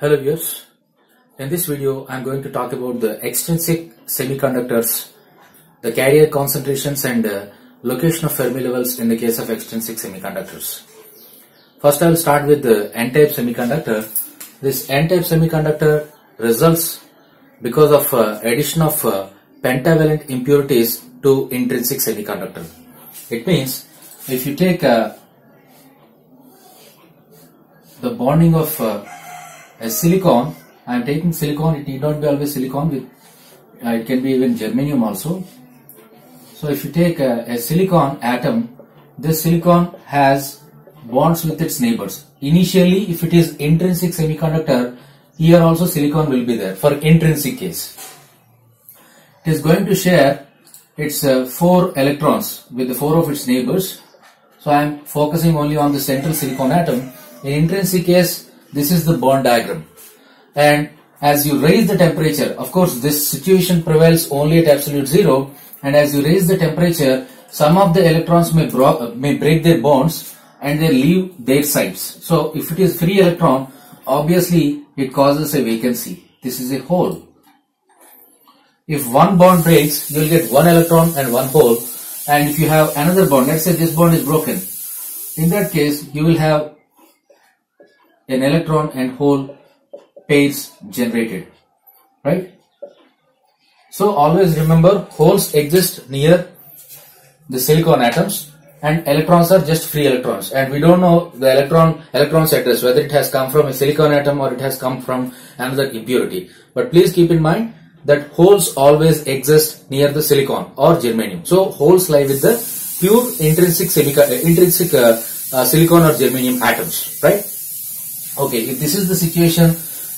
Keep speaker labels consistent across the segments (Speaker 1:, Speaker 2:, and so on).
Speaker 1: Hello viewers, in this video I am going to talk about the extrinsic semiconductors, the carrier concentrations and location of Fermi levels in the case of extrinsic semiconductors. First I will start with the n-type semiconductor. This n-type semiconductor results because of addition of pentavalent impurities to intrinsic semiconductor. It means if you take the bonding of a silicon, I am taking silicon, it need not be always silicon, with it can be even germanium also. So if you take a silicon atom, this silicon has bonds with its neighbors. Initially, if it is intrinsic semiconductor, here also silicon will be there for intrinsic case. It is going to share its 4 electrons with the 4 of its neighbors. So I am focusing only on the central silicon atom. In intrinsic case, this is the bond diagram, and as you raise the temperature, of course this situation prevails only at absolute zero, and as you raise the temperature, some of the electrons may break their bonds and they leave their sites. So if it is free electron, obviously it causes a vacancy. This is a hole. If one bond breaks, you will get one electron and one hole, and if you have another bond, let's say this bond is broken, in that case you will have an electron and hole pairs generated, right? So always remember, holes exist near the silicon atoms and electrons are just free electrons, and we don't know the electron's address, whether it has come from a silicon atom or it has come from another impurity. But please keep in mind that holes always exist near the silicon or germanium. So holes lie with the pure intrinsic silicon or germanium atoms, right? Okay, if this is the situation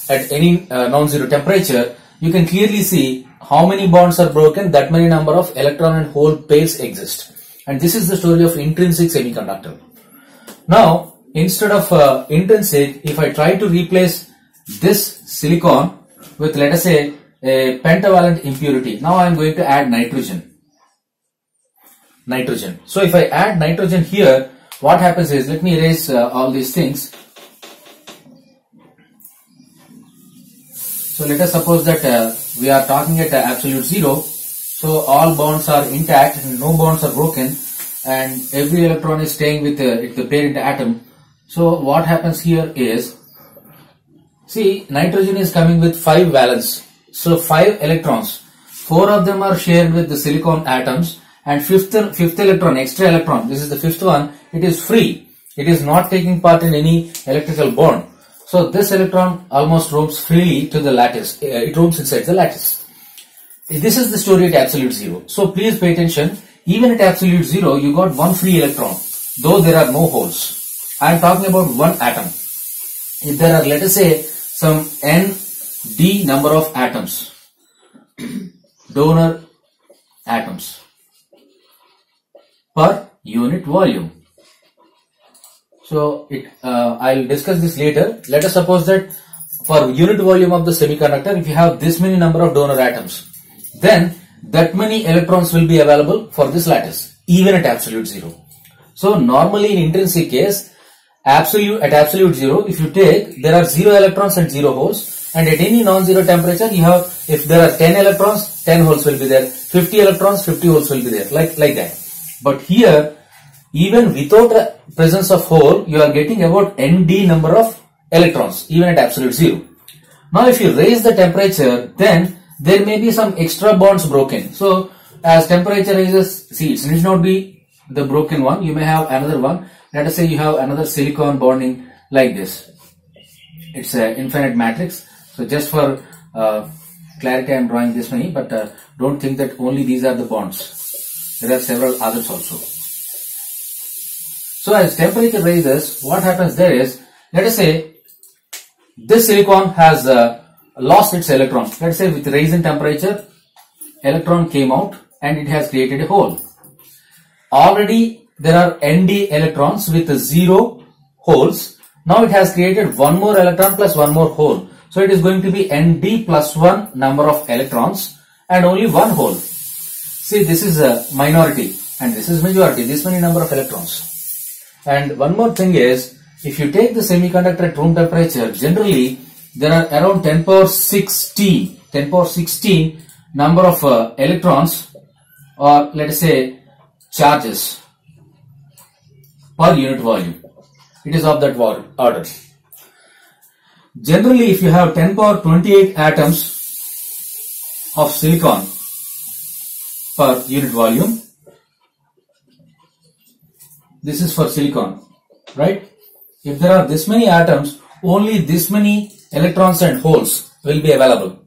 Speaker 1: at any non-zero temperature, you can clearly see how many bonds are broken, that many number of electron and hole pairs exist. And this is the story of intrinsic semiconductor. Now, instead of intrinsic, if I try to replace this silicon with, let us say, a pentavalent impurity, now I am going to add nitrogen. So if I add nitrogen here, what happens is, let me erase all these things. So let us suppose that we are talking at absolute zero. So all bonds are intact and no bonds are broken, and every electron is staying with the parent atom. So what happens here is, see, nitrogen is coming with 5 valence. So 5 electrons, 4 of them are shared with the silicon atoms, and fifth electron, extra electron, this is the 5th one, it is free. It is not taking part in any electrical bond. So this electron almost roams freely to the lattice. It roams inside the lattice. This is the story at absolute zero. So please pay attention. Even at absolute zero, you got one free electron, though there are no holes. I am talking about one atom. If there are, let us say, some ND number of atoms, donor atoms per unit volume. So I'll discuss this later. Let us suppose that for unit volume of the semiconductor, if you have this many number of donor atoms, then that many electrons will be available for this lattice, even at absolute zero. So normally in intrinsic case, at absolute zero, if you take, there are 0 electrons and 0 holes, and at any non-zero temperature, you have, if there are 10 electrons, 10 holes will be there, 50 electrons, 50 holes will be there, like that. But here, even without the presence of hole, you are getting about ND number of electrons, even at absolute zero. Now if you raise the temperature, then there may be some extra bonds broken. So as temperature rises, see, it need not be the broken one, you may have another one. Let us say you have another silicon bonding like this. It's an infinite matrix. So just for clarity, I am drawing this many, but don't think that only these are the bonds. There are several others also. So as temperature rises, what happens there is, let us say this silicon has lost its electron. Let us say with rise in temperature, electron came out and it has created a hole. Already there are ND electrons with 0 holes. Now it has created one more electron plus one more hole. So it is going to be ND plus 1 number of electrons and only one hole. See, this is a minority and this is majority, this many number of electrons. And one more thing is, if you take the semiconductor at room temperature, generally there are around 10 power 16 number of electrons, or let us say charges per unit volume. It is of that order. Generally, if you have 10 power 28 atoms of silicon per unit volume, this is for silicon, right? If there are this many atoms, only this many electrons and holes will be available,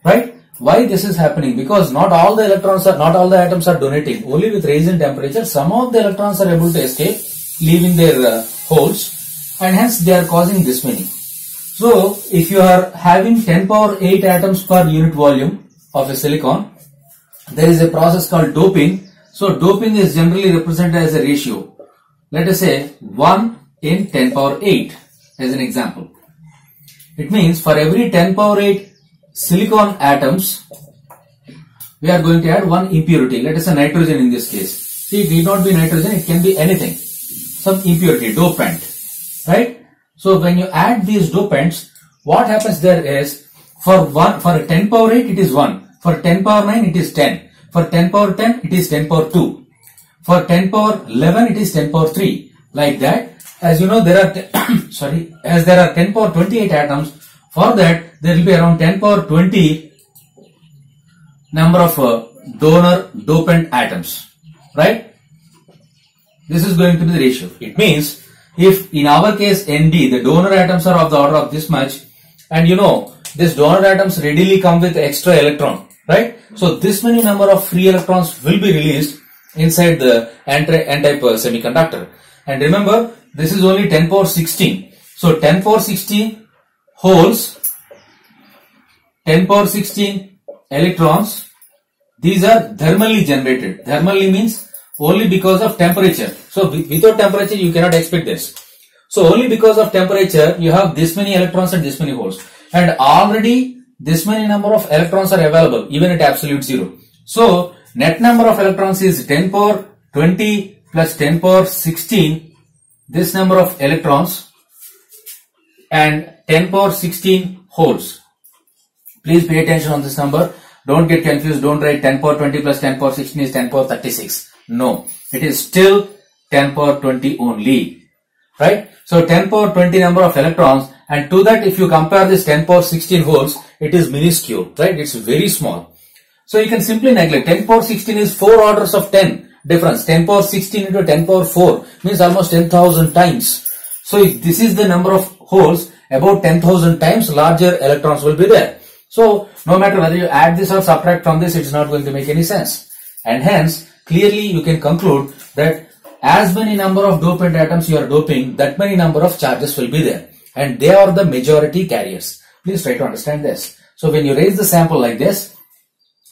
Speaker 1: right? Why this is happening? Because not all the atoms are donating. Only with rise in temperature, some of the electrons are able to escape, leaving their holes, and hence they are causing this many. So, if you are having 10 power 8 atoms per unit volume of a silicon, there is a process called doping. So, doping is generally represented as a ratio. Let us say 1 in 10 power 8 as an example. It means for every 10 power 8 silicon atoms, we are going to add one impurity. Let us say nitrogen in this case. See, it need not be nitrogen, it can be anything. Some impurity, dopant, right? So when you add these dopants, what happens there is, for 10 power 8 it is 1, for 10 power 9 it is 10, for 10 power 10 it is 10 power 2, for 10 power 11 it is 10 power 3, like that. As you know, there are as there are 10 power 28 atoms, for that there will be around 10 power 20 number of donor dopant atoms, right? This is going to be the ratio. It means, if in our case Nd, the donor atoms are of the order of this much, and you know, these donor atoms readily come with extra electron, right? So this many number of free electrons will be released inside the n-type semiconductor. And remember, this is only 10 power 16. So 10 power 16 holes, 10 power 16 electrons, these are thermally generated. Thermally means only because of temperature. So without temperature you cannot expect this. So only because of temperature you have this many electrons and this many holes. And already this many number of electrons are available even at absolute zero. So net number of electrons is 10 power 20 plus 10 power 16, this number of electrons, and 10 power 16 holes. Please pay attention on this number. Don't get confused. Don't write 10 power 20 plus 10 power 16 is 10 power 36. No, it is still 10 power 20 only, right? So 10 power 20 number of electrons, and to that if you compare this 10 power 16 holes, it is minuscule, right? It's very small. So you can simply neglect. 10 power 16 is 4 orders of 10 difference. 10 power 16 into 10 power 4 means almost 10,000 times. So if this is the number of holes, about 10,000 times larger electrons will be there. So no matter whether you add this or subtract from this, it's not going to make any sense. And hence, clearly you can conclude that as many number of dopant atoms you are doping, that many number of charges will be there. And they are the majority carriers. Please try to understand this. So when you raise the sample like this,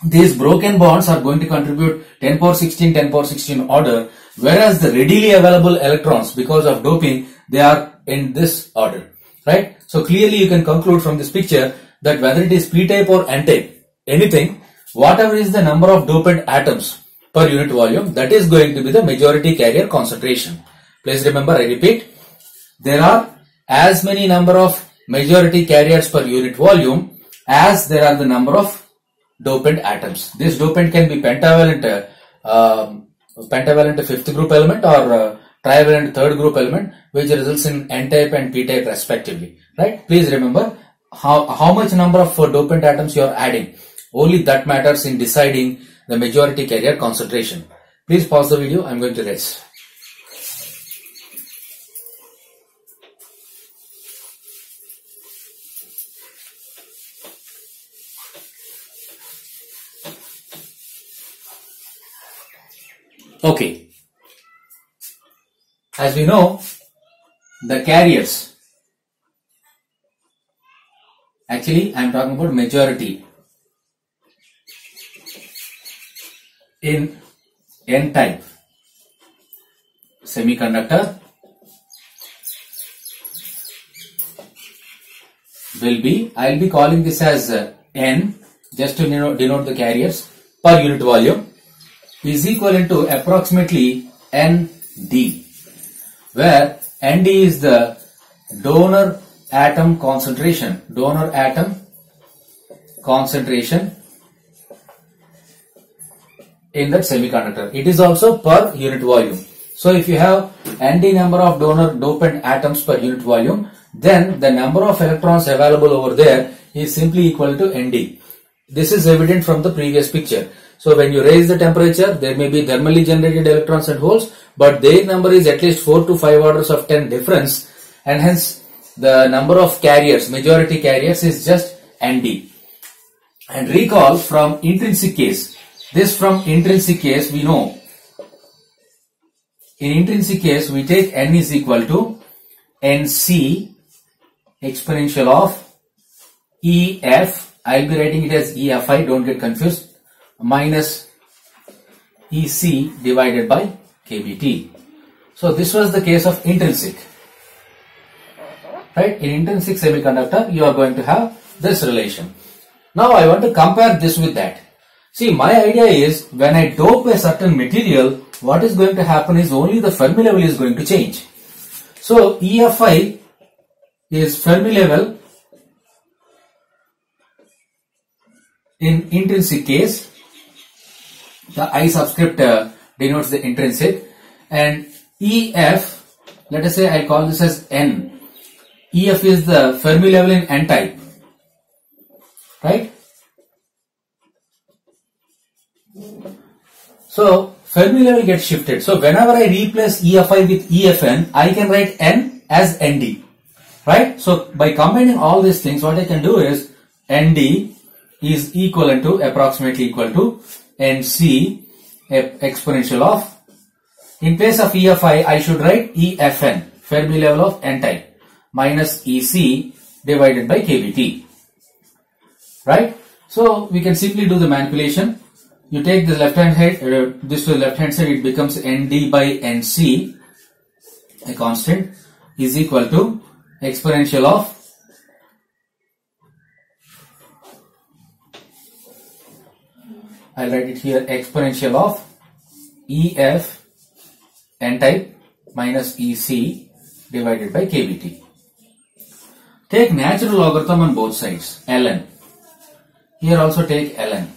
Speaker 1: these broken bonds are going to contribute 10 power 16, 10 power 16 order, whereas the readily available electrons, because of doping, they are in this order, right? So clearly you can conclude from this picture that whether it is p-type or n-type, anything, whatever is the number of dopant atoms per unit volume, that is going to be the majority carrier concentration. Please remember, I repeat, there are as many number of majority carriers per unit volume as there are the number of dopant atoms. This dopant can be pentavalent fifth group element or trivalent third group element, which results in n-type and p-type respectively, right? Please remember how much number of dopant atoms you are adding. Only that matters in deciding the majority carrier concentration. Please pause the video. I am going to raise. Okay. As we know, the carriers, actually I am talking about majority in n-type semiconductor will be, I will be calling this as n, just to denote the carriers per unit volume, is equivalent to approximately Nd, where Nd is the donor atom concentration, donor atom concentration in that semiconductor. It is also per unit volume. So if you have ND number of donor dopant atoms per unit volume, then the number of electrons available over there is simply equal to ND. This is evident from the previous picture. So when you raise the temperature, there may be thermally generated electrons and holes, but their number is at least 4 to 5 orders of 10 difference, and hence the number of carriers, majority carriers, is just ND. And recall from intrinsic case. This from intrinsic case we know. In intrinsic case we take N is equal to NC exponential of EF. I will be writing it as EFI, don't get confused, minus EC divided by KBT. So this was the case of intrinsic. Right? In intrinsic semiconductor you are going to have this relation. Now I want to compare this with that. See, my idea is when I dope a certain material, what is going to happen is only the Fermi level is going to change. So EFI is Fermi level in intrinsic case. The I subscript denotes the intrinsic, and EF, let us say I call this as N. EF is the Fermi level in N type, right? So Fermi level gets shifted. So whenever I replace EFI with EFN, I can write N as ND, right? So by combining all these things, what I can do is ND is equivalent to, approximately equal to, NC exponential of, in place of EFI I should write EFN, Fermi level of N type, minus EC divided by KBT, right? So we can simply do the manipulation. You take the left hand side, this to the left hand side, it becomes ND by NC, a constant, is equal to exponential of I'll write it here, exponential of EF N type minus EC divided by KBT. Take natural logarithm on both sides, ln. Here also take ln.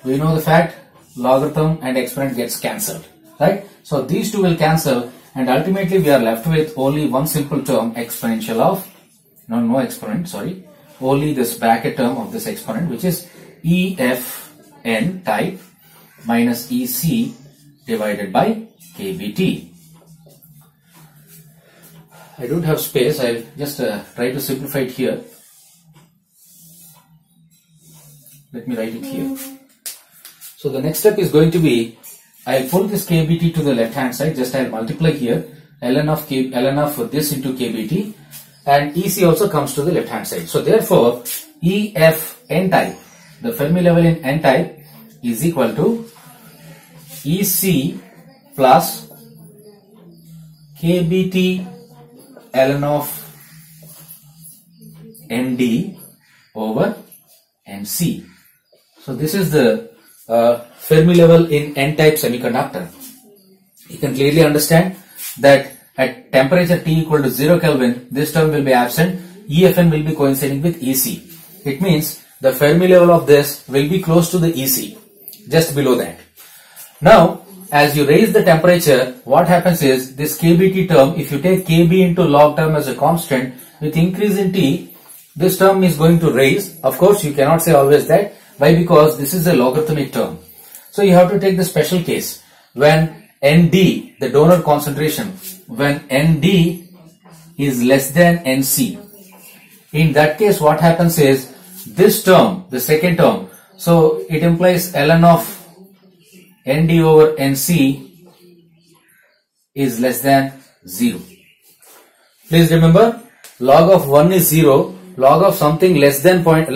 Speaker 1: We know the fact logarithm and exponent gets cancelled, right? So these two will cancel, and ultimately we are left with only one simple term, exponential of, no exponent, sorry, only this bracket term of this exponent, which is EFN type minus EC divided by KBT. I don't have space, I'll just try to simplify it here. Let me write it here. So the next step is going to be, I'll pull this KBT to the left hand side, just I'll multiply here, ln of this into KBT, and EC also comes to the left hand side. So therefore, EF N type, the Fermi level in N type, is equal to EC plus KBT ln of ND over NC. So this is the Fermi level in N-type semiconductor. You can clearly understand that at temperature T equal to 0 Kelvin, this term will be absent. EFN will be coinciding with EC. It means the Fermi level of this will be close to the EC, just below that. Now, as you raise the temperature, what happens is this KBT term, if you take KB into log term as a constant, with increase in T, this term is going to raise. Of course, you cannot say always that. Why? Because this is a logarithmic term. So you have to take the special case. When ND, the donor concentration, when ND is less than NC, in that case what happens is this term, the second term, so it implies ln of ND over NC is less than 0. Please remember, log of 1 is 0, log of something less than 1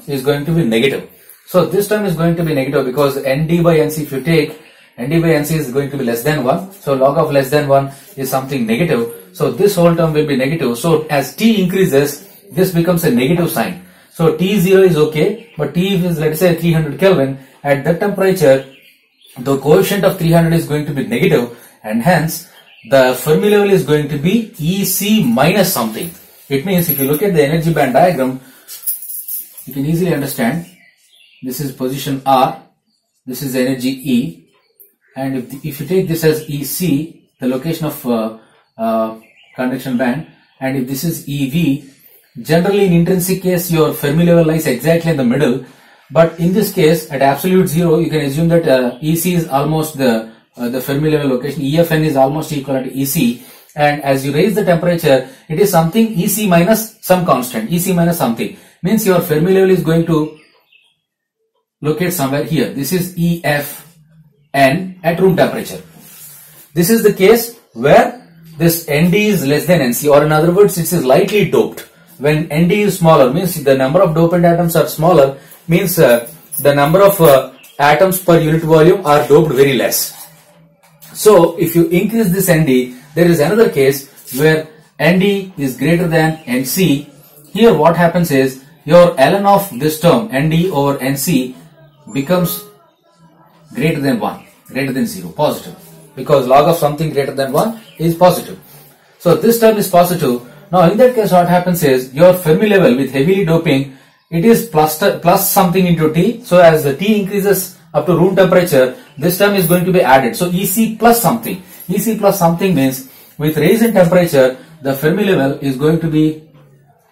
Speaker 1: is going to be negative. So this term is going to be negative because ND by NC, if you take ND by NC is going to be less than 1. So log of less than 1 is something negative. So this whole term will be negative. So as T increases, this becomes a negative sign. So T0 is okay, but T is, let's say, 300 Kelvin. At that temperature, the coefficient of 300 is going to be negative, and hence the Fermi level is going to be EC minus something. It means if you look at the energy band diagram, you can easily understand this is position R, this is energy E, and if you take this as EC, the location of conduction band, and if this is EV, generally in intrinsic case your Fermi level lies exactly in the middle, but in this case at absolute zero you can assume that EC is almost the Fermi level location, EFN is almost equal to EC, and as you raise the temperature it is something EC minus some constant, EC minus something, means your Fermi level is going to locate somewhere here. This is EFN at room temperature. This is the case where this ND is less than NC, or in other words it is lightly doped. When ND is smaller, means the number of dopant atoms are smaller, means the number of atoms per unit volume are doped very less. So if you increase this ND, there is another case where ND is greater than NC. Here what happens is your ln of this term ND over NC becomes greater than 1, greater than 0, positive, because log of something greater than 1 is positive. So this term is positive. Now in that case what happens is your Fermi level with heavily doping, it is plus something into T. So as the T increases up to room temperature, this term is going to be added. So EC plus something. EC plus something means with raise in temperature, the Fermi level is going to be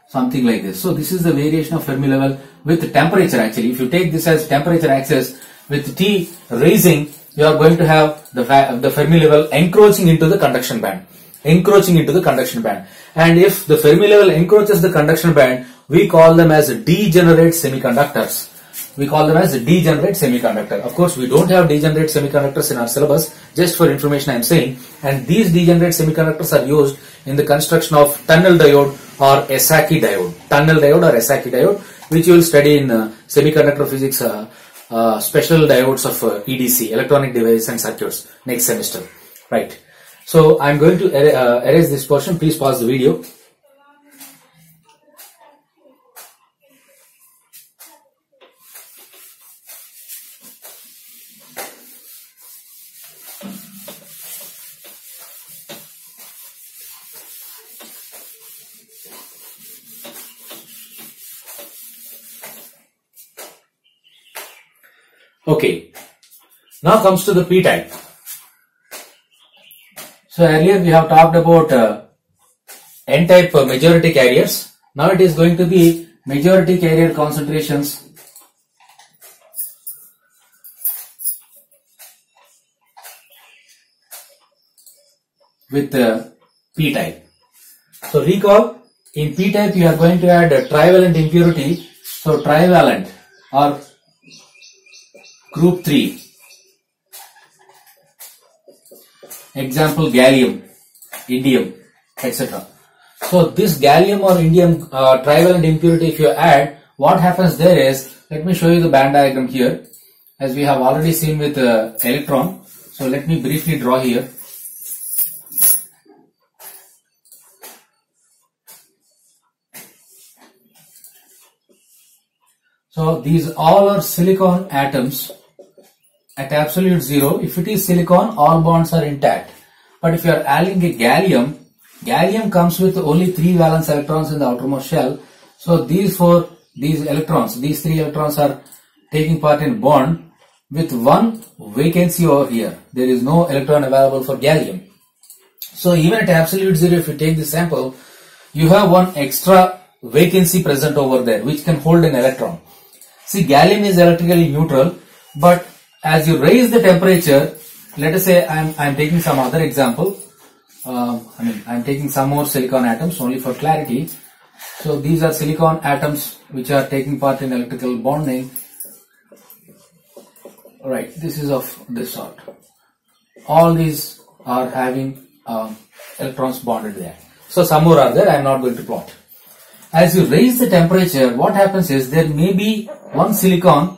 Speaker 1: something like this. So this is the variation of Fermi level with temperature actually. If you take this as temperature axis, with T raising, you are going to have the Fermi level encroaching into the conduction band. And if the Fermi level encroaches the conduction band, we call them as degenerate semiconductors. Of course, we don't have degenerate semiconductors in our syllabus. Just for information I am saying. And these degenerate semiconductors are used in the construction of tunnel diode or Esaki diode. Which you will study in semiconductor physics special diodes of EDC, electronic devices and circuits, next semester. Right. So I am going to erase this portion. Please pause the video. Okay, now comes to the p-type. So earlier we have talked about n-type majority carriers. Now it is going to be majority carrier concentrations with p-type. So recall, in p-type you are going to add a trivalent impurity. So trivalent or group 3, example gallium, indium, etc. So this gallium or indium trivalent impurity, if you add, what happens there is, let me show you the band diagram here, as we have already seen with electron. So let me briefly draw here. So these all are silicon atoms at absolute zero. If it is silicon, all bonds are intact. But if you are adding a gallium, gallium comes with only 3 valence electrons in the outermost shell. So these 3 electrons are taking part in bond with one vacancy over here. There is no electron available for gallium. So even at absolute zero, if you take this sample, you have one extra vacancy present over there which can hold an electron. See, gallium is electrically neutral, but as you raise the temperature, let us say I am taking some other example. I am taking some more silicon atoms only for clarity. So these are silicon atoms which are taking part in electrical bonding. Alright, this is of this sort. All these are having electrons bonded there. So some more are there, I am not going to plot. As you raise the temperature, what happens is there may be one silicon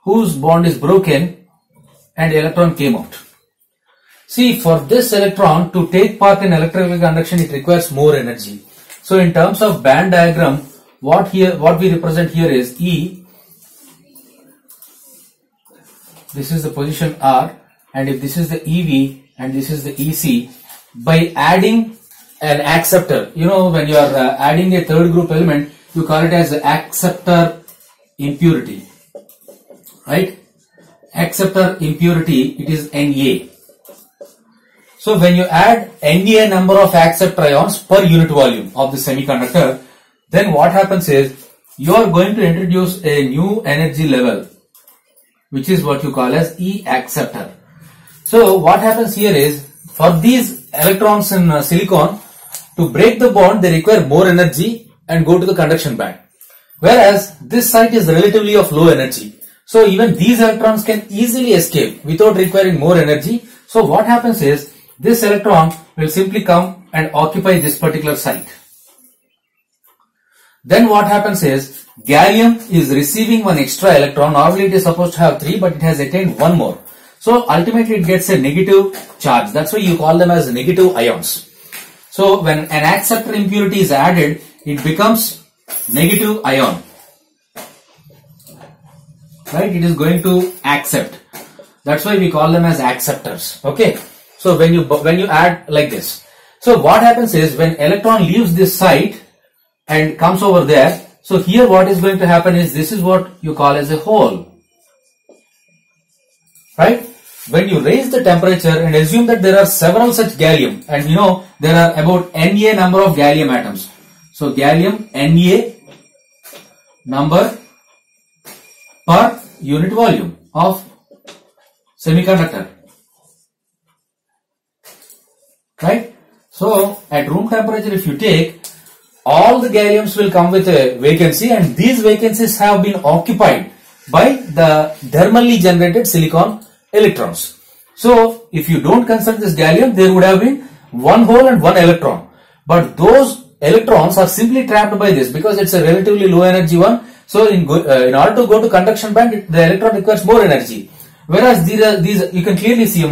Speaker 1: whose bond is broken and electron came out. See, for this electron to take part in electrical conduction, it requires more energy. So in terms of band diagram, what we represent here is E. This is the position R, and if this is the EV and this is the EC, by adding an acceptor. You know, when you are adding a third group element, you call it as acceptor impurity, right? Acceptor impurity, it is Na. So when you add Na number of acceptor ions per unit volume of the semiconductor, then what happens is you are going to introduce a new energy level, which is what you call as E acceptor. So what happens here is, for these electrons in silicon, to break the bond, they require more energy and go to the conduction band. Whereas this site is relatively of low energy. So even these electrons can easily escape without requiring more energy. So what happens is, this electron will simply come and occupy this particular site. Then what happens is, gallium is receiving one extra electron. Normally it is supposed to have 3, but it has attained 1 more. So ultimately it gets a negative charge. That's why you call them as negative ions. So when an acceptor impurity is added, it becomes negative ion. Right? It is going to accept. That's why we call them as acceptors. Okay. So when you add like this. So what happens is, when electron leaves this site and comes over there, so here what is going to happen is, this is what you call as a hole. Right? When you raise the temperature and assume that there are several such gallium, and you know there are about Na number of gallium atoms. So gallium Na number per unit volume of semiconductor. Right? So at room temperature, if you take, all the galliums will come with a vacancy, and these vacancies have been occupied by the thermally generated silicon electrons. So if you don't consider this gallium, there would have been one hole and one electron. But those electrons are simply trapped by this, because it's a relatively low energy one. So in order to go to conduction band, the electron requires more energy. Whereas these you can clearly see,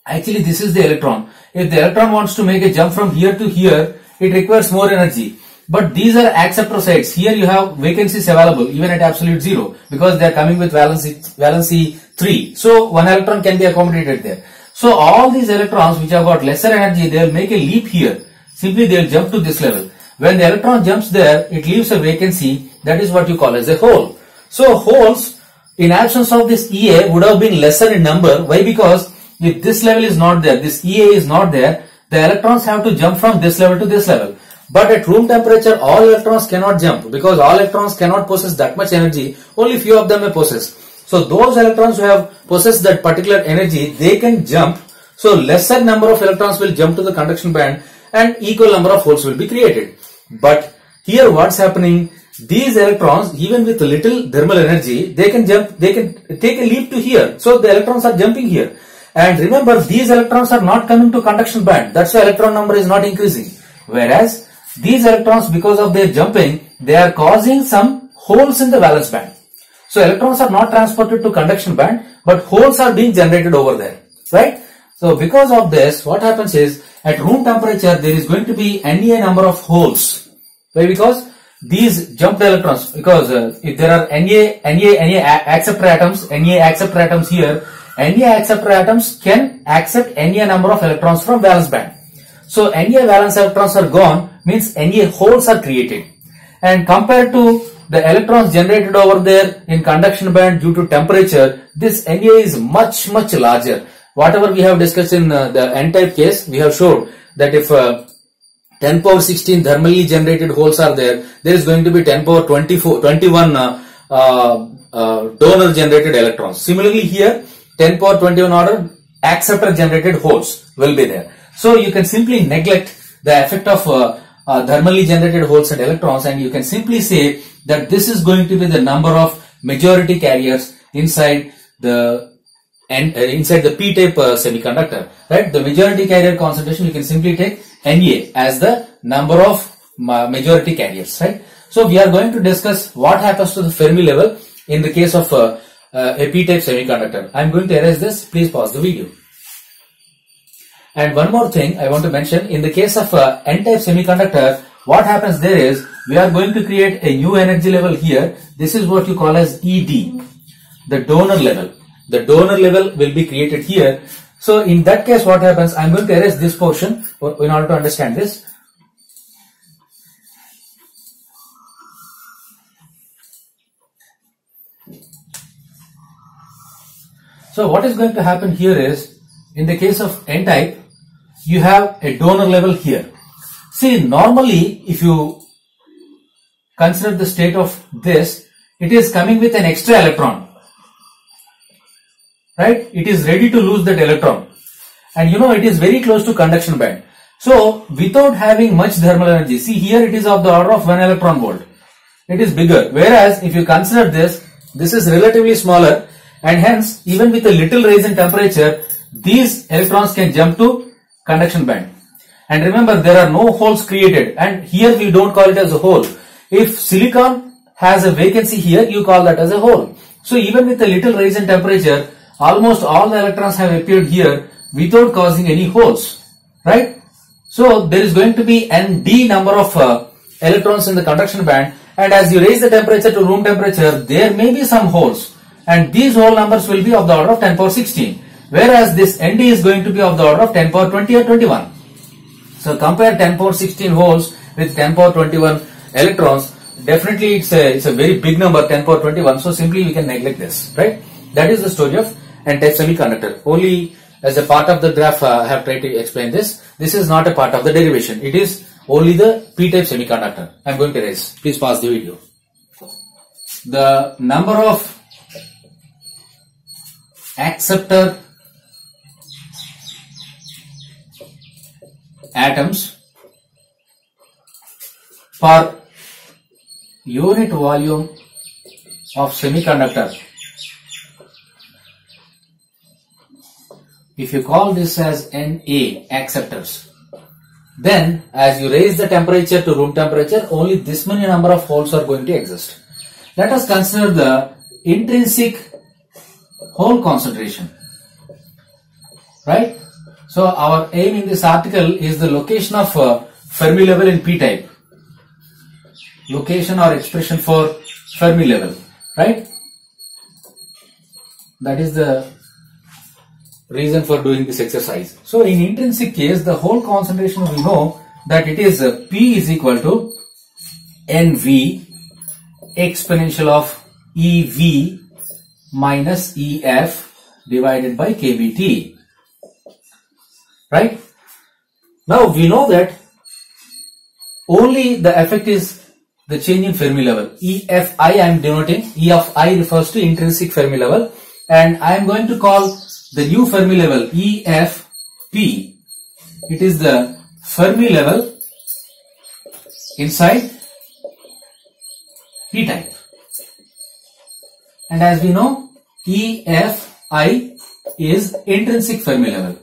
Speaker 1: actually this is the electron. If the electron wants to make a jump from here to here, it requires more energy. But these are acceptor sites. Here you have vacancies available even at absolute 0, because they are coming with valency 3. So one electron can be accommodated there. So all these electrons which have got lesser energy, they will make a leap here. Simply they will jump to this level. When the electron jumps there, it leaves a vacancy. That is what you call as a hole. So holes, in absence of this Ea, would have been lesser in number. Why? Because if this level is not there, this Ea is not there, the electrons have to jump from this level to this level. But at room temperature, all electrons cannot jump, because all electrons cannot possess that much energy. Only few of them may possess. So those electrons who have possessed that particular energy, they can jump. So lesser number of electrons will jump to the conduction band, and equal number of holes will be created. But here what's happening, these electrons, even with little thermal energy, they can jump, they can take a leap to here. So the electrons are jumping here. And remember, these electrons are not coming to conduction band. That's why electron number is not increasing. Whereas these electrons, because of their jumping, they are causing some holes in the valence band. So electrons are not transported to conduction band, but holes are being generated over there. Right? So because of this, what happens is, at room temperature, there is going to be Na number of holes. Why? Because these jumped electrons, because if there are Na acceptor atoms here, Na acceptor atoms can accept Na number of electrons from valence band. So Na valence electrons are gone, means Na holes are created. And compared to the electrons generated over there in conduction band due to temperature, this Na is much larger. Whatever we have discussed in the N-type case, we have showed that if 10 power 16 thermally generated holes are there, there is going to be 10 power 21 donor generated electrons. Similarly here, 10 power 21 order acceptor generated holes will be there. So you can simply neglect the effect of thermally generated holes and electrons, and you can simply say that this is going to be the number of majority carriers inside the p-type semiconductor, right? The majority carrier concentration, you can simply take Na as the number of majority carriers, right? So we are going to discuss what happens to the Fermi level in the case of a p-type semiconductor. I am going to erase this. Please pause the video. And one more thing I want to mention, in the case of N-type semiconductor, what happens there is, we are going to create a new energy level here. This is what you call as ED, the donor level. The donor level will be created here. So in that case, what happens? I'm going to erase this portion in order to understand this. So what is going to happen here is, in the case of N-type, you have a donor level here. See, normally if you consider the state of this, it is coming with an extra electron, right? It is ready to lose that electron, and you know it is very close to conduction band. So without having much thermal energy, see here it is of the order of 1 electron volt. It is bigger. Whereas if you consider this is relatively smaller, and hence even with a little rise in temperature, these electrons can jump to conduction band. And remember, there are no holes created, and here we don't call it as a hole. If silicon has a vacancy here, you call that as a hole. So even with a little rise in temperature, almost all the electrons have appeared here without causing any holes, right? So there is going to be Nd number of electrons in the conduction band, and as you raise the temperature to room temperature, there may be some holes, and these hole numbers will be of the order of 10 power 16, whereas this Nd is going to be of the order of 10 power 20 or 21. So compare 10 power 16 holes with 10 power 21 electrons. Definitely it's a very big number, 10 power 21. So simply we can neglect this, right? That is the story of N-type semiconductor. Only as a part of the graph I have tried to explain this. This is not a part of the derivation. It is only the P-type semiconductor. I am going to erase. Please pause the video. The number of acceptor atoms per unit volume of semiconductor, if you call this as Na, acceptors, then as you raise the temperature to room temperature, only this many number of holes are going to exist. Let us consider the intrinsic hole concentration, right? So our aim in this article is the location of Fermi level in P-type. Location or expression for Fermi level, right? That is the reason for doing this exercise. So in intrinsic case, the hole concentration, we know that it is P is equal to NV exponential of EV minus EF divided by kBT. Right? Now we know that only the effect is the change in Fermi level. EFI I am denoting, E of I refers to intrinsic Fermi level, and I am going to call the new Fermi level EFP. It is the Fermi level inside P-type. And as we know, EFI is intrinsic Fermi level.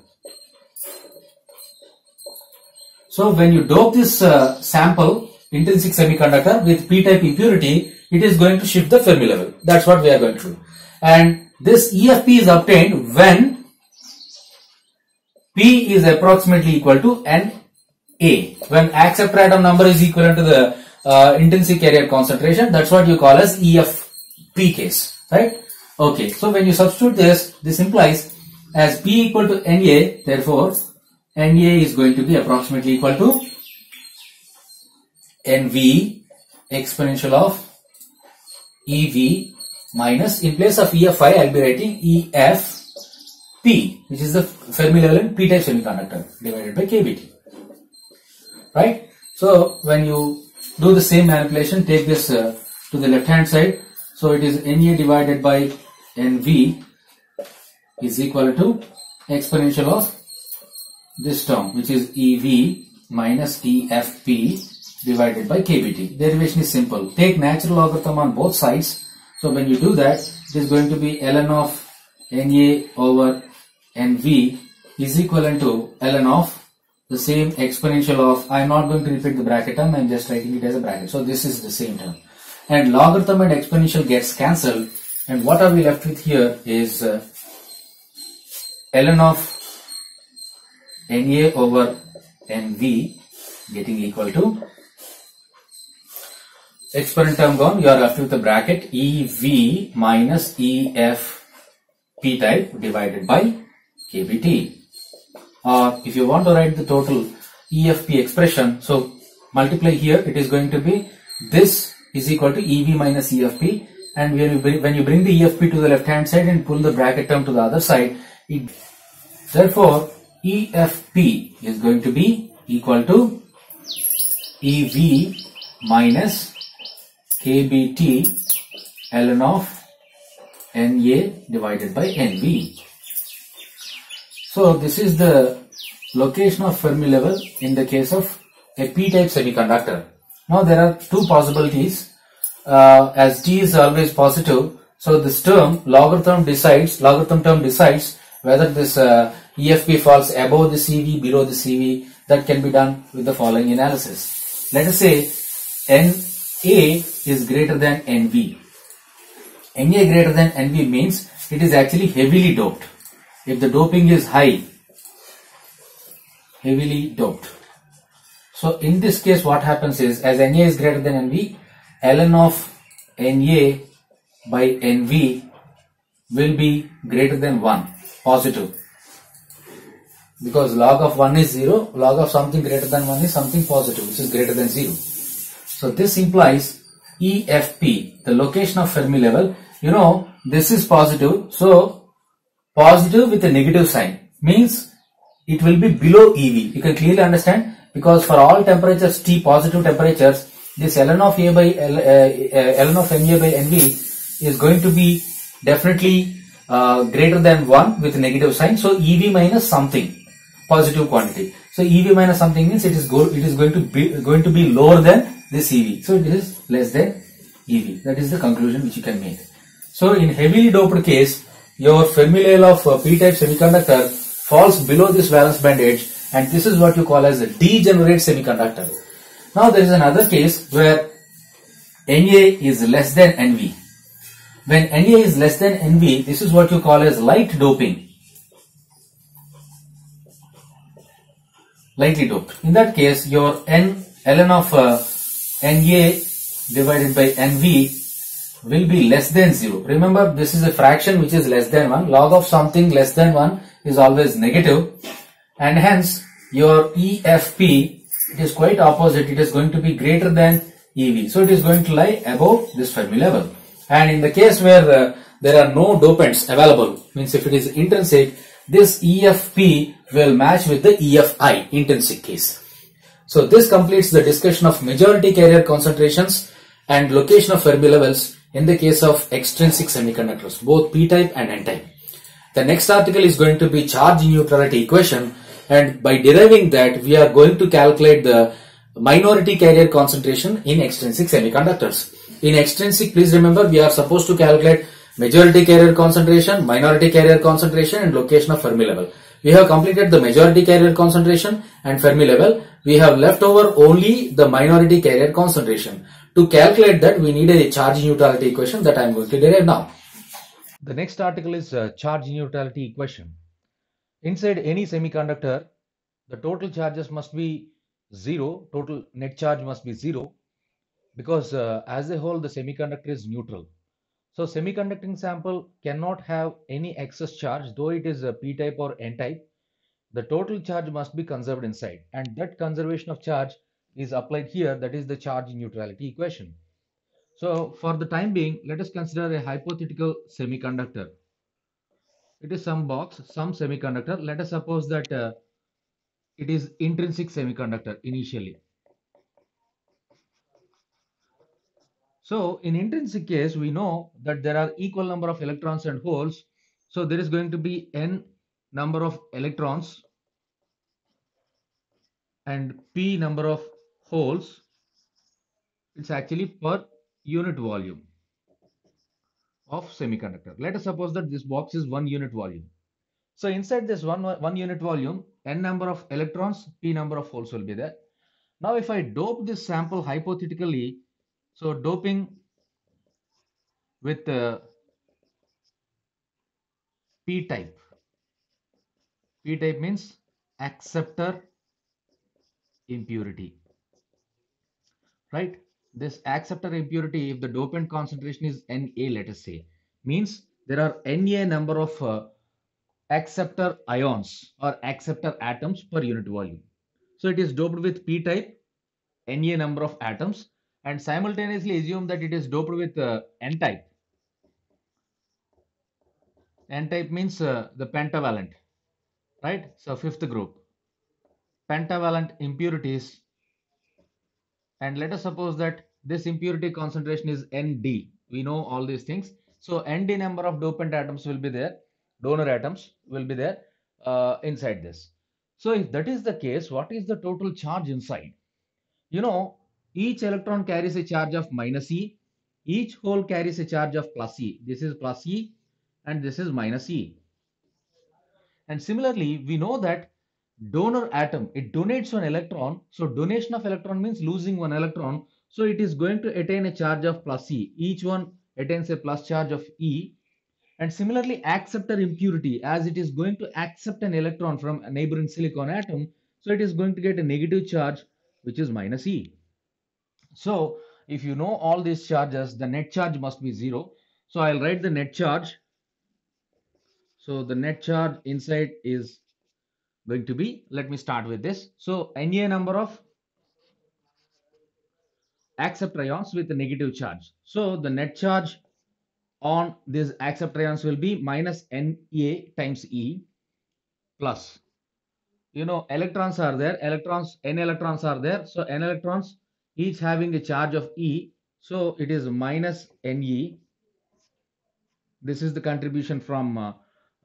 Speaker 1: So when you dope this sample, intrinsic semiconductor, with P-type impurity, it is going to shift the Fermi level. That's what we are going to do. And this EFP is obtained when P is approximately equal to Na. When acceptor atom number is equivalent to the intrinsic carrier concentration, that's what you call as EFP case, right? Okay, so when you substitute this implies as P equal to Na, therefore Na is going to be approximately equal to NV exponential of EV minus, in place of EFI, I will be writing EFP, which is the Fermi level in P-type semiconductor, divided by kBT. Right? So when you do the same manipulation, take this to the left hand side. So it is Na divided by NV is equal to exponential of this term, which is EV minus EFP divided by kBT. Derivation is simple. Take natural logarithm on both sides. So when you do that, it is going to be ln of Na over Nv is equivalent to ln of the same exponential of, I am not going to repeat the bracket term, I am just writing it as a bracket. So this is the same term. And logarithm and exponential gets cancelled, and what are we left with here is ln of Na over Nv getting equal to exponent term gone, you are left with the bracket EV minus EF P-type divided by kBt. Or if you want to write the total EFP expression, so multiply here, it is going to be this is equal to EV minus EFP, and when you bring the EFP to the left hand side and pull the bracket term to the other side, therefore EFP is going to be equal to EV minus kBt ln of Na divided by Nv. So this is the location of Fermi level in the case of a p-type semiconductor. Now there are two possibilities. As T is always positive, so this term logarithm term decides whether this EFP falls above the CV, below the CV. That can be done with the following analysis. Let us say Na is greater than Nv. Na greater than Nv means it is actually heavily doped. If the doping is high, heavily doped. So in this case what happens is, as Na is greater than Nv, ln of Na by Nv will be greater than 1, positive. Because log of 1 is 0, log of something greater than 1 is something positive, which is greater than 0. So this implies EFP, the location of Fermi level, this is positive, so positive with a negative sign means it will be below EV. You can clearly understand, because for all temperatures T, positive temperatures, this ln of Na by Nv is going to be definitely greater than 1 with a negative sign. So EV minus something, positive quantity. So EV minus something means it is going to be lower than this EV. So it is less than EV. That is the conclusion which you can make. So in heavily doped case, your Fermi level of p-type semiconductor falls below this valence band edge, and this is what you call as a degenerate semiconductor. Now there is another case where Na is less than Nv. When Na is less than Nv, this is what you call as light doping. Lightly doped. In that case, your ln of Na divided by Nv will be less than 0. Remember, this is a fraction which is less than 1. Log of something less than 1 is always negative, and hence your EFP, it is quite opposite. It is going to be greater than EV. So it is going to lie above this Fermi level. And in the case where there are no dopants available, means if it is intrinsic, this EFP will match with the EFI, intrinsic case. So this completes the discussion of majority carrier concentrations and location of Fermi levels in the case of extrinsic semiconductors, both p-type and n-type. The next article is going to be charge neutrality equation, and by deriving that we are going to calculate the minority carrier concentration in extrinsic semiconductors. In extrinsic, please remember, we are supposed to calculate majority carrier concentration, minority carrier concentration and location of Fermi level. We have completed the majority carrier concentration and Fermi level. We have left over only the minority carrier concentration. To calculate that, we need a charge neutrality equation that I am going to derive now. The next article is charge neutrality equation. Inside any semiconductor, the total charges must be 0, total net charge must be 0, because as a whole the semiconductor is neutral. So semiconducting sample cannot have any excess charge, though it is a p-type or n-type. The total charge must be conserved inside, and that conservation of charge is applied here, that is the charge neutrality equation. So for the time being, let us consider a hypothetical semiconductor. It is some box, some semiconductor. Let us suppose that it is intrinsic semiconductor initially. So in intrinsic case, we know that there are equal number of electrons and holes. So there is going to be n number of electrons and p number of holes. It's actually per unit volume of semiconductor. Let us suppose that this box is 1 unit volume. So inside this one unit volume, n number of electrons, p number of holes will be there. Now if I dope this sample hypothetically, so doping with p-type. P-type means acceptor impurity, right? This acceptor impurity, if the dopant concentration is Na, let us say, means there are Na number of acceptor ions or acceptor atoms per unit volume. So it is doped with p type, Na number of atoms, and simultaneously assume that it is doped with n type. N type means the pentavalent, right? So fifth group, pentavalent impurities, and let us suppose that this impurity concentration is Nd. We know all these things. So Nd number of dopant atoms will be there, donor atoms will be there inside this. So if that is the case, what is the total charge inside? You know, each electron carries a charge of minus E, each hole carries a charge of plus E. This is plus E and this is minus E. And similarly, we know that donor atom, it donates one electron. So donation of electron means losing one electron. So it is going to attain a charge of plus E. Each one attains a plus charge of E. And similarly, acceptor impurity, as it is going to accept an electron from a neighboring silicon atom, so it is going to get a negative charge, which is minus E. So if you know all these charges, the net charge must be 0. So I'll write the net charge. So the net charge inside is going to be, let me start with this. So Na number of acceptor ions with a negative charge. So the net charge on these acceptor ions will be minus Na times E plus, you know, electrons are there, n electrons are there. So n electrons each having a charge of E. So it is minus Ne. This is the contribution from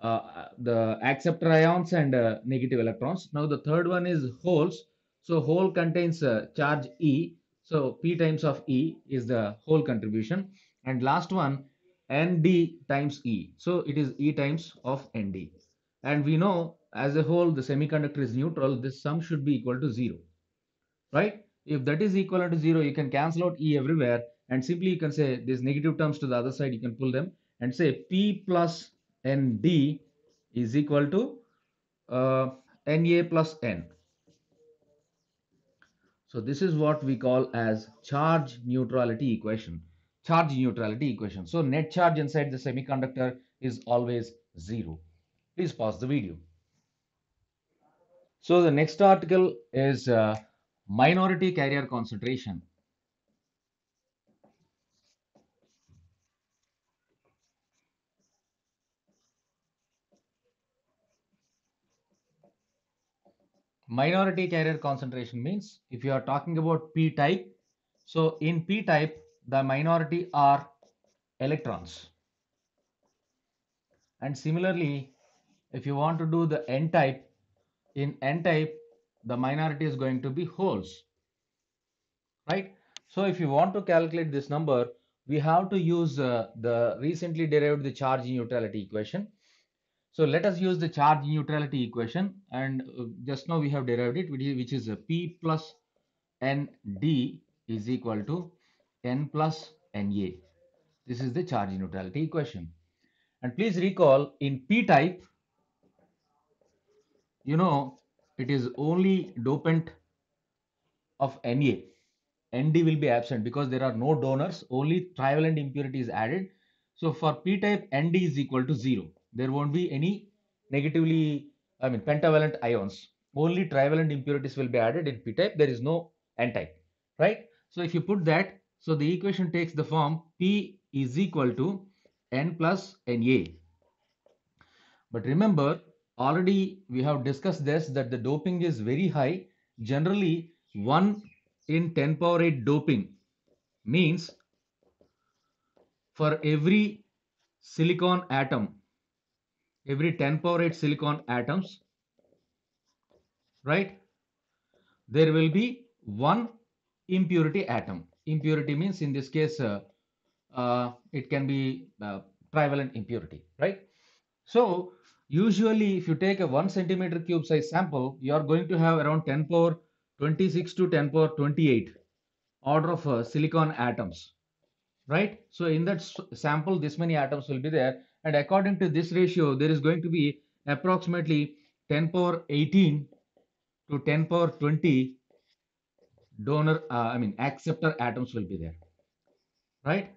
Speaker 1: the acceptor ions and negative electrons. Now the third one is holes. So hole contains charge E. So P times of E is the whole contribution. And last one, Nd times E. So it is E times of Nd. And we know as a whole the semiconductor is neutral. This sum should be equal to 0. Right? If that is equal to 0, you can cancel out E everywhere, and simply you can say these negative terms to the other side, you can pull them and say P plus Nd is equal to Na plus N. So this is what we call as charge neutrality equation. Charge neutrality equation. So net charge inside the semiconductor is always 0. Please pause the video. So the next article is minority carrier concentration. Minority carrier concentration means if you are talking about p type, so in p type the minority are electrons, and similarly if you want to do the n type, in n type the minority is going to be holes, right? So if you want to calculate this number, we have to use the recently derived the charge neutrality equation. So let us use the charge neutrality equation, and just now we have derived it, which is P plus Nd is equal to N plus Na. This is the charge neutrality equation. And please recall, in P type, you know, it is only dopant of Na. Nd will be absent because there are no donors, only trivalent impurity is added. So for P type, Nd is equal to 0. There won't be any pentavalent ions. Only trivalent impurities will be added in P type. There is no N type, right? So if you put that, so the equation takes the form P is equal to N plus Na. But remember, already we have discussed this, that the doping is very high. Generally, 1 in 10 power 8 doping means for every silicon atom, every 10 power 8 silicon atoms, right, there will be one impurity atom. Impurity means in this case, it can be trivalent impurity, right? So usually if you take a 1 centimeter cube size sample, you are going to have around 10 power 26 to 10 power 28 order of silicon atoms, right? So in that sample, this many atoms will be there, and according to this ratio, there is going to be approximately 10 power 18 to 10 power 20 donor, acceptor atoms will be there, right?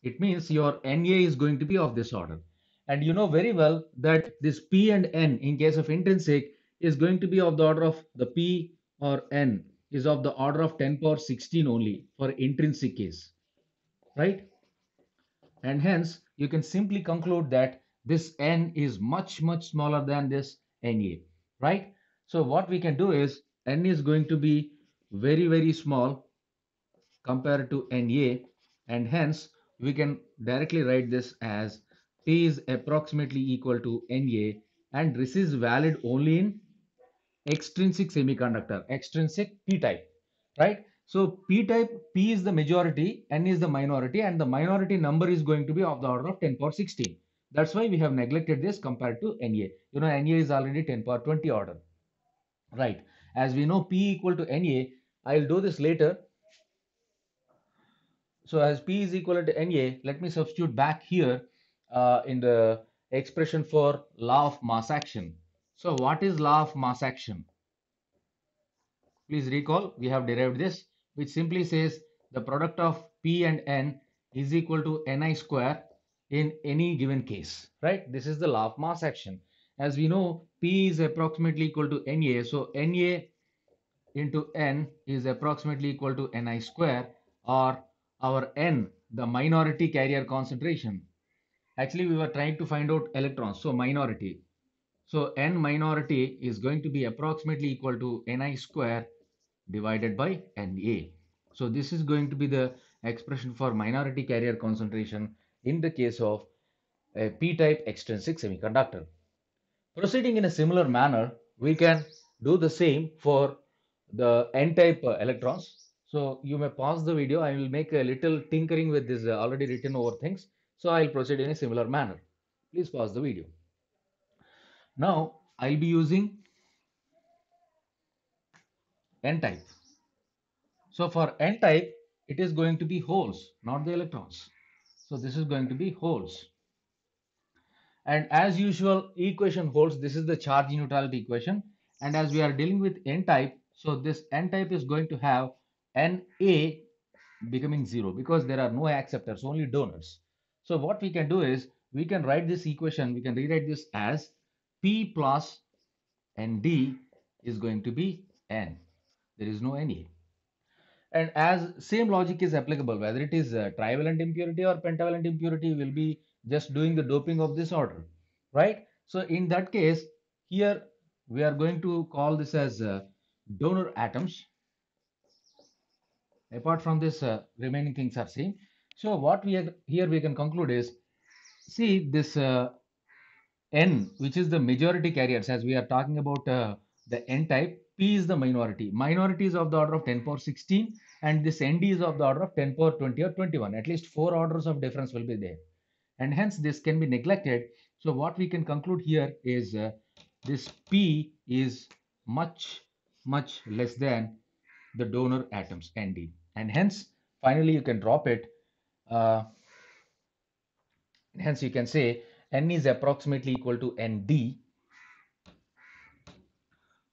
Speaker 1: It means your Na is going to be of this order. And you know very well that this P and N in case of intrinsic is going to be of the order of the P or N is of the order of 10 power 16 only for intrinsic case, right? And hence you can simply conclude that this N is much smaller than this Na, right? So what we can do is N is going to be very small compared to Na, and hence we can directly write this as P is approximately equal to Na, and this is valid only in extrinsic semiconductor, extrinsic P type, right? So P type, P is the majority, N is the minority, and the minority number is going to be of the order of 10 power 16. That's why we have neglected this compared to Na. You know, Na is already 10 power 20 order, right? As we know P equal to Na, I'll do this later. So as P is equal to Na, let me substitute back here in the expression for law of mass action. So what is law of mass action? Please recall, we have derived this, which simply says the product of P and N is equal to Ni square in any given case, right? This is the law of mass action. As we know, P is approximately equal to Na, so Na into N is approximately equal to Ni square, or our N, the minority carrier concentration. Actually, we were trying to find out electrons, so minority. So N minority is going to be approximately equal to Ni square divided by Na. So this is going to be the expression for minority carrier concentration in the case of a p-type extrinsic semiconductor. Proceeding in a similar manner, we can do the same for the n-type electrons. So you may pause the video. I will make a little tinkering with this already written over things. So I'll proceed in a similar manner. Please pause the video. Now I'll be using n-type. So for n-type, it is going to be holes, not the electrons. So this is going to be holes. And as usual, equation holds. This is the charge neutrality equation. And as we are dealing with n-type, so this n-type is going to have Na becoming 0 because there are no acceptors, only donors. So what we can do is we can write this equation, we can rewrite this as P plus Nd is going to be N. There is no Na. And as same logic is applicable, whether it is trivalent impurity or pentavalent impurity, will be just doing the doping of this order, right? So in that case, here we are going to call this as donor atoms. Apart from this, remaining things are same. So what we are here we can conclude is, see this N, which is the majority carriers, as we are talking about the N type, P is the minority. Minority is of the order of 10 power 16, and this Nd is of the order of 10 power 20 or 21. At least 4 orders of difference will be there. And hence this can be neglected. So what we can conclude here is this P is much less than the donor atoms Nd. And hence, finally, you can drop it. Hence, you can say N is approximately equal to Nd.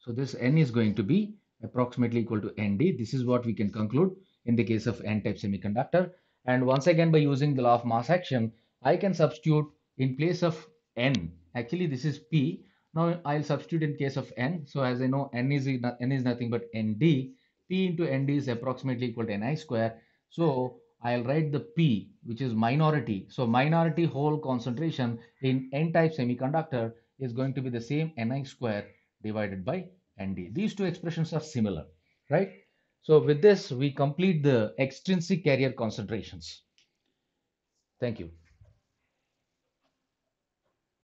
Speaker 1: So this N is going to be approximately equal to Nd. This is what we can conclude in the case of N-type semiconductor. And once again, by using the law of mass action, I can substitute in place of N. Actually, this is P. Now I'll substitute in case of N. So as I know, N is nothing but Nd. P into Nd is approximately equal to Ni square. So I'll write the P, which is minority. So minority hole concentration in N-type semiconductor is going to be the same Ni square divided by Nd. These two expressions are similar, right? So with this, we complete the extrinsic carrier concentrations. Thank you.